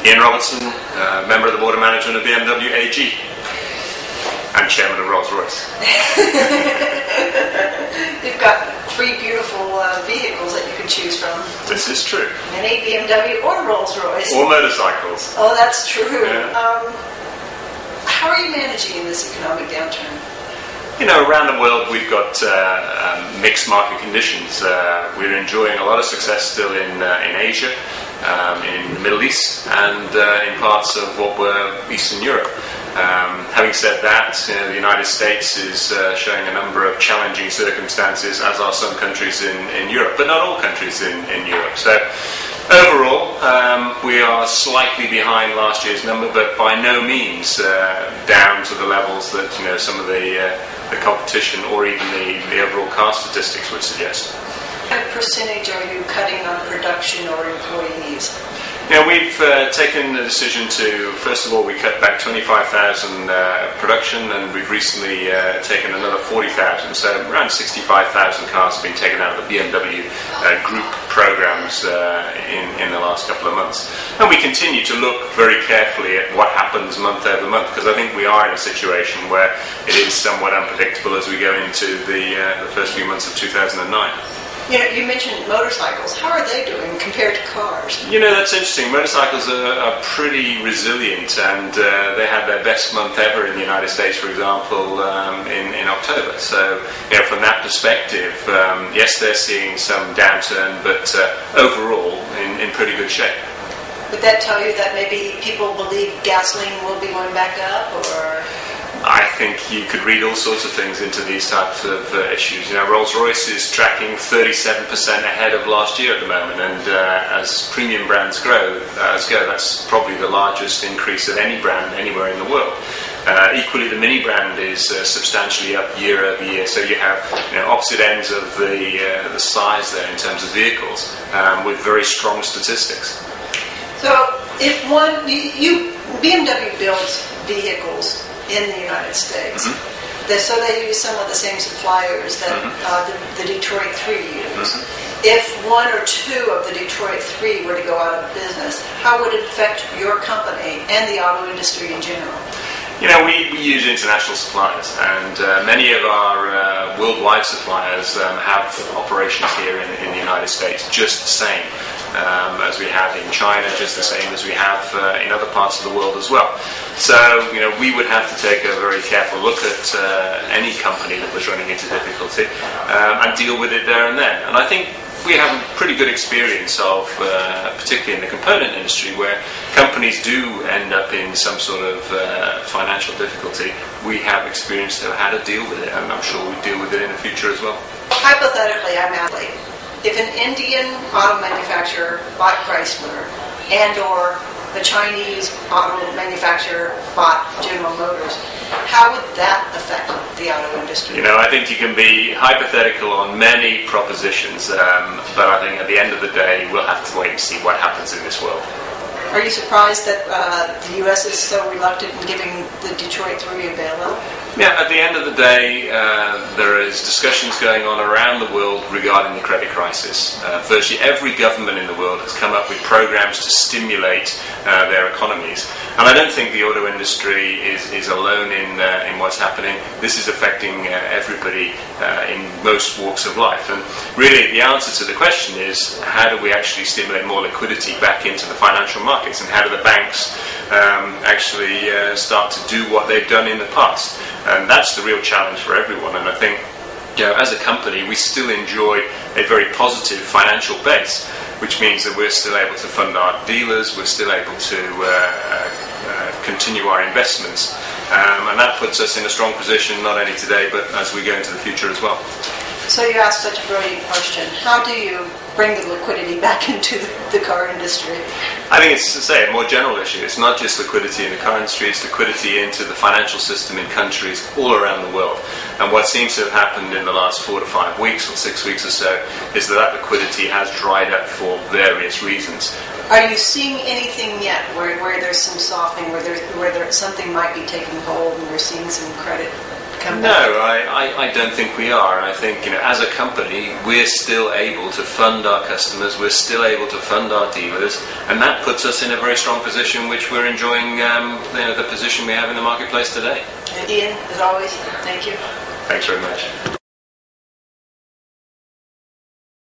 Ian Robertson, member of the Board of Management of BMW AG and chairman of Rolls-Royce. You've got three beautiful vehicles that you can choose from. This is true. Mini, BMW, or Rolls-Royce. Or motorcycles. Oh, that's true. Yeah. How are you managing in this economic downturn? You know, around the world we've got mixed market conditions. We're enjoying a lot of success still in Asia, in the Middle East, and in parts of what were Eastern Europe. Having said that, the United States is showing a number of challenging circumstances, as are some countries in Europe, but not all countries in Europe. So overall, we are slightly behind last year's number, but by no means down to the levels that some of the competition or even the overall car statistics would suggest. What percentage are you cutting on production or employees? We've taken the decision to, first of all, we cut back 25,000 production, and we've recently taken another 40,000. So around 65,000 cars have been taken out of the BMW group programs in the last couple of months. And we continue to look very carefully at what happens month over month, because I think we are in a situation where it is somewhat unpredictable as we go into the first few months of 2009. You mentioned motorcycles. How are they doing compared to cars? That's interesting. Motorcycles are pretty resilient, and they had their best month ever in the United States, for example, in October. So, from that perspective, yes, they're seeing some downturn, but overall in pretty good shape. Would that tell you that maybe people believe gasoline will be going back up, or...? I think you could read all sorts of things into these types of issues. Rolls-Royce is tracking 37% ahead of last year at the moment, and as premium brands go, that's probably the largest increase of any brand anywhere in the world. Equally, the Mini brand is substantially up year over year, so you have opposite ends of the size there in terms of vehicles, with very strong statistics. So, if BMW builds vehicles in the United States. Mm-hmm. So they use some of the same suppliers that the Detroit 3 use. Mm-hmm. If one or two of the Detroit 3 were to go out of business, how would it affect your company and the auto industry in general? We use international suppliers, and many of our worldwide suppliers have operations here in the United States, just the same as we have in China, just the same as we have in other parts of the world as well. So, we would have to take a very careful look at any company that was running into difficulty and deal with it there and then. And I think we have a pretty good experience of, particularly in the component industry, where companies do end up in some sort of financial difficulty. We have experience of how to deal with it, and I'm sure we deal with it in the future as well. Hypothetically, I'm asking, if an Indian auto manufacturer bought Chrysler and/or the Chinese auto manufacturer bought General Motors, how would that affect the auto industry? I think you can be hypothetical on many propositions, but I think at the end of the day, we'll have to wait and see what happens in this world. Are you surprised that the U.S. is so reluctant in giving the Detroit 3 a bailout? Yeah, at the end of the day, there is discussions going on around the world regarding the credit crisis. Virtually every government in the world has come up with programs to stimulate their economies. And I don't think the auto industry is alone in what's happening. This is affecting everybody in most walks of life. And really, the answer to the question is, how do we actually stimulate more liquidity back into the financial markets? And how do the banks actually start to do what they've done in the past? And that's the real challenge for everyone. And I think, as a company, we still enjoy a very positive financial base, which means that we're still able to fund our dealers, we're still able to continue our investments, and that puts us in a strong position not only today but as we go into the future as well. So you asked such a brilliant question. How do you bring the liquidity back into the car industry? I think it's, to say, a more general issue. It's not just liquidity in the car industry, it's liquidity into the financial system in countries all around the world. And what seems to have happened in the last 4 to 5 weeks or 6 weeks or so is that liquidity has dried up for various reasons. Are you seeing anything yet where there's some softening, where something might be taking hold and we're seeing some credit come No, back? I don't think we are. And I think, as a company, we're still able to fund our customers, we're still able to fund our dealers, and that puts us in a very strong position, which we're enjoying the position we have in the marketplace today. And Ian, as always, thank you. Thanks very much.